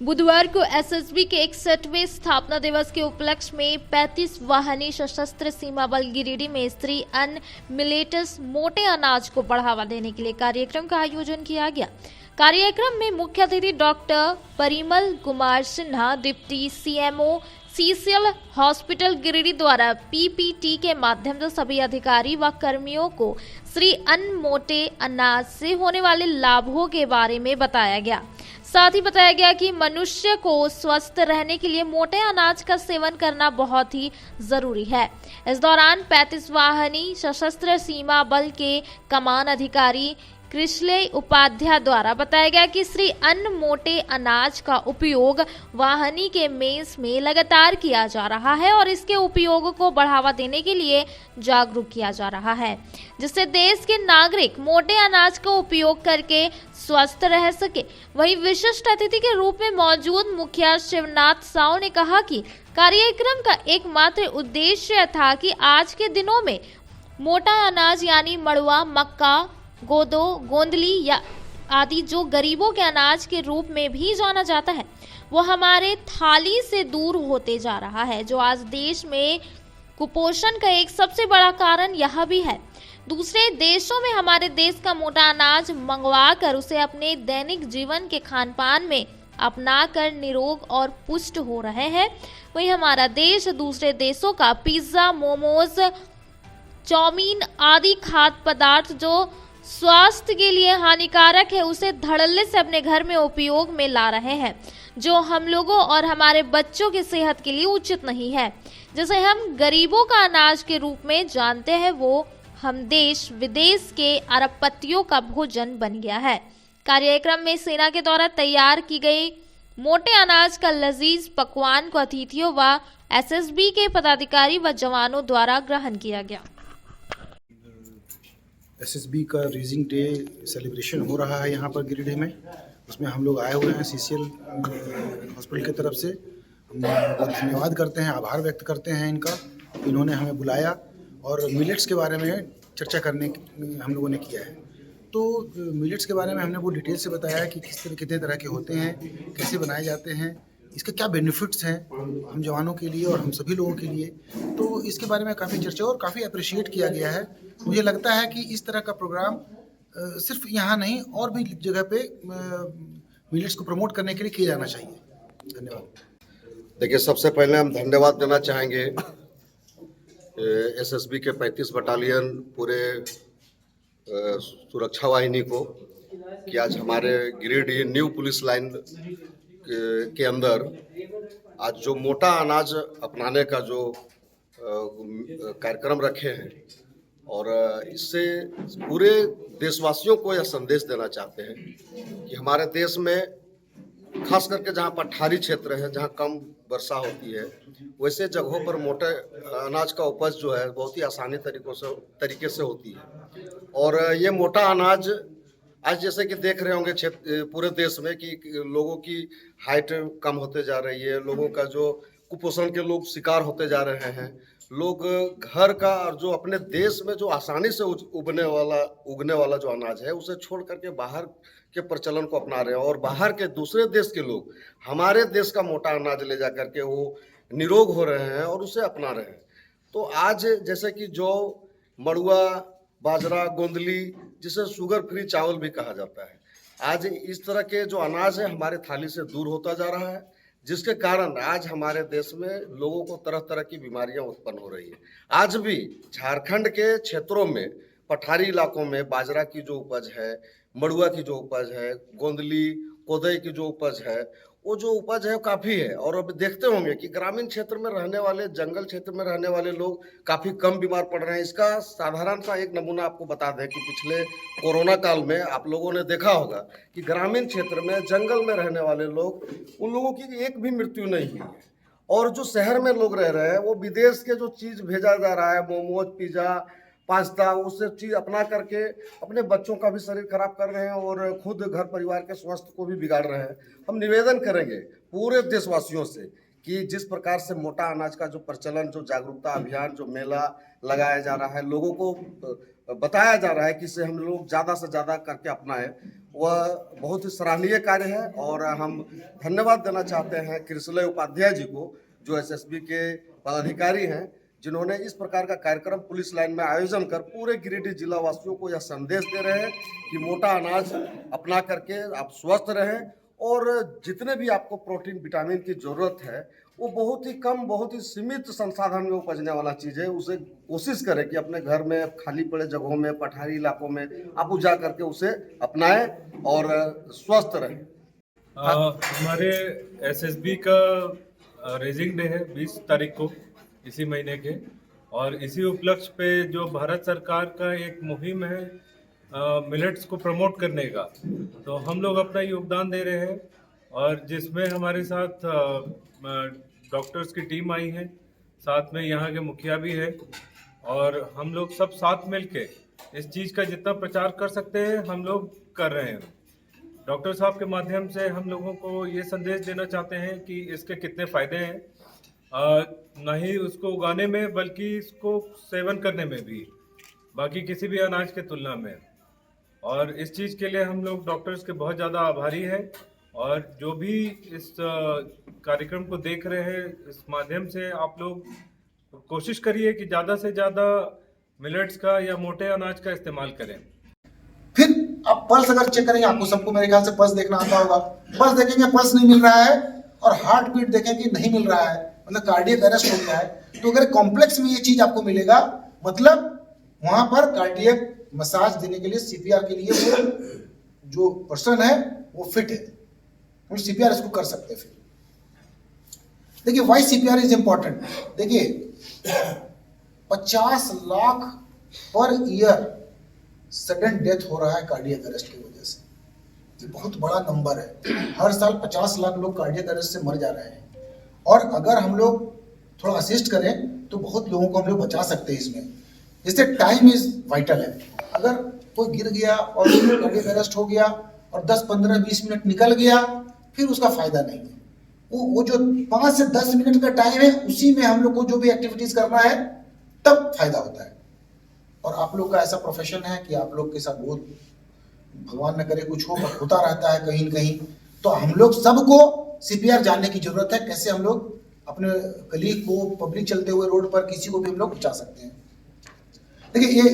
बुधवार को एसएसबी के 61वें स्थापना दिवस के उपलक्ष्य में 35 वाहिनी सशस्त्र सीमा बल गिरिडीह में स्त्री अन्न मिलेट्स मोटे अनाज को बढ़ावा देने के लिए कार्यक्रम का आयोजन किया गया। कार्यक्रम में मुख्य अतिथि doctor Parimal Kumar Sinha, deputy CMO CCL hospital Giridih द्वारा पीपीटी के माध्यम से सभी अधिकारी व कर्मियों को श्री अन्न मोटे अनाज से होने वाले लाभों के बारे में बताया गया। साथ ही बताया गया कि मनुष्य को स्वस्थ रहने के लिए मोटे अनाज का सेवन करना बहुत ही जरूरी है। इस दौरान 35 वाहिनी सशस्त्र सीमा बल के कमान अधिकारी कृष्णेय उपाध्याय द्वारा बताया गया कि श्री अन्न मोटे अनाज का उपयोग वाहिनी के मेस में लगातार किया जा रहा है और इसके उपयोग को बढ़ावा देने के लिए जागरूक किया जा रहा है, जिससे देश के नागरिक मोटे अनाज का उपयोग करके स्वस्थ रह सके। वहीं विशिष्ट अतिथि के रूप में मौजूद मुखिया शिवनाथ साव ने कहा कि कार्यक्रम का एकमात्र उद्देश्य था कि आज के दिनों में मोटा अनाज यानी मड़ुआ, मक्का, गोदो, गोंदली या आदि जो गरीबों के अनाज के रूप में भी जाना जाता है, वो हमारे थाली से दूर होते जा रहा है, जो आज देश में कुपोषण का एक सबसे बड़ा कारण यह भी है। दूसरे देशों में हमारे देश का मोटा अनाज मंगवा कर उसे अपने दैनिक जीवन के खान पान में अपनाकर निरोग और पुष्ट हो रहे हैं। वहीं हमारा देश दूसरे देशों का पिज्जा, मोमोज, चाउमीन आदि खाद्य पदार्थ जो स्वास्थ्य के लिए हानिकारक है, उसे धड़ल्ले से अपने घर में उपयोग में ला रहे हैं, जो हम लोगों और हमारे बच्चों की सेहत के लिए उचित नहीं है। जिसे हम गरीबों का अनाज के रूप में जानते हैं, वो हम देश विदेश के अरबपतियों का भोजन बन गया है। कार्यक्रम में सेना के द्वारा तैयार की गई मोटे अनाज का लजीज पकवान को अतिथियों व एसएसबी के पदाधिकारी व जवानों द्वारा ग्रहण किया गया। एसएसबी का रीजिंग डे सेलिब्रेशन हो रहा है यहाँ पर गिरिडीह में। उसमें हम लोग आए हुए हैं सीसीएल हॉस्पिटल की तरफ से। हम बहुत धन्यवाद करते हैं, आभार व्यक्त करते हैं इनका, इन्होंने हमें बुलाया और मिलेट्स के बारे में चर्चा करने हम लोगों ने किया है। तो मिलेट्स के बारे में हमने वो डिटेल से बताया कि कितने तरह के होते हैं, कैसे बनाए जाते हैं, इसके क्या बेनिफिट्स हैं हम जवानों के लिए और हम सभी लोगों के लिए। तो इसके बारे में काफ़ी चर्चा और काफ़ी अप्रिशिएट किया गया है। मुझे लगता है कि इस तरह का प्रोग्राम सिर्फ यहाँ नहीं और भी जगह पे मिलेट्स को प्रमोट करने के लिए किया जाना चाहिए। धन्यवाद। देखिए, सबसे पहले हम धन्यवाद देना चाहेंगे एसएसबी के 35 बटालियन पूरे सुरक्षा वाहिनी को कि आज हमारे गिरिडीह न्यू पुलिस लाइन के अंदर आज जो मोटा अनाज अपनाने का जो कार्यक्रम रखे हैं और इससे पूरे देशवासियों को यह संदेश देना चाहते हैं कि हमारे देश में खास करके जहाँ पठारी क्षेत्र है, जहाँ कम वर्षा होती है, वैसे जगहों पर मोटे अनाज का उपज जो है बहुत ही आसानी तरीके से होती है। और ये मोटा अनाज आज जैसे कि देख रहे होंगे पूरे देश में कि लोगों की हाइट कम होते जा रही है, लोगों का जो कुपोषण के लोग शिकार होते जा रहे हैं, लोग घर का और जो अपने देश में जो आसानी से उगने वाला जो अनाज है उसे छोड़ करके बाहर के प्रचलन को अपना रहे हैं और बाहर के दूसरे देश के लोग हमारे देश का मोटा अनाज ले जा करके वो निरोग हो रहे हैं और उसे अपना रहे हैं। तो आज जैसे कि जौ, मड़ुआ, बाजरा, गोंदली, जिसे शुगर फ्री चावल भी कहा जाता है, आज इस तरह के जो अनाज है हमारे थाली से दूर होता जा रहा है, जिसके कारण आज हमारे देश में लोगों को तरह तरह की बीमारियां उत्पन्न हो रही है। आज भी झारखंड के क्षेत्रों में पठारी इलाकों में बाजरा की जो उपज है, मड़ुआ की जो उपज है, गोंदली, कोदई की जो उपज है, वो जो उपज है काफ़ी है। और अब देखते होंगे कि ग्रामीण क्षेत्र में रहने वाले, जंगल क्षेत्र में रहने वाले लोग काफ़ी कम बीमार पड़ रहे हैं। इसका साधारण सा एक नमूना आपको बता दें कि पिछले कोरोना काल में आप लोगों ने देखा होगा कि ग्रामीण क्षेत्र में, जंगल में रहने वाले लोग, उन लोगों की एक भी मृत्यु नहीं हुई है। और जो शहर में लोग रह रहे हैं वो विदेश के जो चीज़ भेजा जा रहा है, मोमोज, पिज़्ज़ा, पास्ता, उससे चीज़ अपना करके अपने बच्चों का भी शरीर खराब कर रहे हैं और खुद घर परिवार के स्वास्थ्य को भी बिगाड़ रहे हैं। हम निवेदन करेंगे पूरे देशवासियों से कि जिस प्रकार से मोटा अनाज का जो प्रचलन, जो जागरूकता अभियान, जो मेला लगाया जा रहा है, लोगों को बताया जा रहा है कि इसे हम लोग ज़्यादा से ज़्यादा करके अपनाएं, वह बहुत ही सराहनीय कार्य है। और हम धन्यवाद देना चाहते हैं कृष्णलय उपाध्याय जी को, जो एसएसबी के पदाधिकारी हैं, जिन्होंने इस प्रकार का कार्यक्रम पुलिस लाइन में आयोजन कर पूरे गिरिडीह जिला वासियों को यह संदेश दे रहे हैं कि मोटा अनाज अपना करके आप स्वस्थ रहें, और जितने भी आपको प्रोटीन विटामिन की ज़रूरत है वो बहुत ही कम, बहुत ही सीमित संसाधन में उपजने वाला चीज़ है। उसे कोशिश करें कि अपने घर में खाली पड़े जगहों में, पठारी इलाकों में आप उजा करके उसे अपनाएं और स्वस्थ रहें। हमारे एसएसबी का रेजिंग डे है 20 तारीख को इसी महीने के, और इसी उपलक्ष्य पे जो भारत सरकार का एक मुहिम है मिलेट्स को प्रमोट करने का, तो हम लोग अपना योगदान दे रहे हैं। और जिसमें हमारे साथ डॉक्टर्स की टीम आई है, साथ में यहाँ के मुखिया भी है, और हम लोग सब साथ मिलके इस चीज़ का जितना प्रचार कर सकते हैं हम लोग कर रहे हैं। डॉक्टर साहब के माध्यम से हम लोगों को ये संदेश देना चाहते हैं कि इसके कितने फ़ायदे हैं, न ही उसको उगाने में बल्कि इसको सेवन करने में भी, बाकी किसी भी अनाज के तुलना में। और इस चीज़ के लिए हम लोग डॉक्टर्स के बहुत ज़्यादा आभारी हैं। और जो भी इस कार्यक्रम को देख रहे हैं, इस माध्यम से आप लोग कोशिश करिए कि ज़्यादा से ज़्यादा मिलेट्स का या मोटे अनाज का इस्तेमाल करें। फिर आप पल्स अगर चेक करेंगे, आपको सबको मेरे ख्याल से पल्स देखना आता होगा, पल्स देखेंगे पल्स नहीं मिल रहा है, और हार्ट बीट देखेंगे नहीं मिल रहा है, मतलब कार्डियक अरेस्ट हो गया है। तो अगर कॉम्प्लेक्स में ये चीज आपको मिलेगा, मतलब वहां पर कार्डियक मसाज देने के लिए, सीपीआर के लिए वो जो पर्सन है वो फिट है, वो सीपीआर इसको कर सकते हैं। फिर देखिए वाई सीपीआर इज इंपॉर्टेंट। देखिए 50 lakh per year sudden death हो रहा है कार्डियक अरेस्ट की वजह से, ये बहुत बड़ा नंबर है। हर साल 50 लाख लोग कार्डियक अरेस्ट से मर जा रहे हैं, और अगर हम लोग थोड़ा असिस्ट करें तो बहुत लोगों को हम लोग बचा सकते हैं इसमें। जैसे टाइम इज वाइटल है, अगर कोई गिर गया और कार्डियक अरेस्ट हो गया और 10, 15, 20 मिनट निकल गया, फिर उसका फायदा नहीं है। वो जो 5 से 10 मिनट का टाइम है, उसी में हम लोग को जो भी एक्टिविटीज करना है तब फायदा होता है। और आप लोग का ऐसा प्रोफेशन है कि आप लोग के साथ बहुत, भगवान न करे कुछ हो, होता रहता है कहीं न कहीं। तो हम लोग सबको सीपीआर जानने की जरूरत है, कैसे हम लोग अपने कलीग को, पब्लिक चलते हुए रोड पर किसी को भी हम लोग बचा सकते हैं। देखिए ये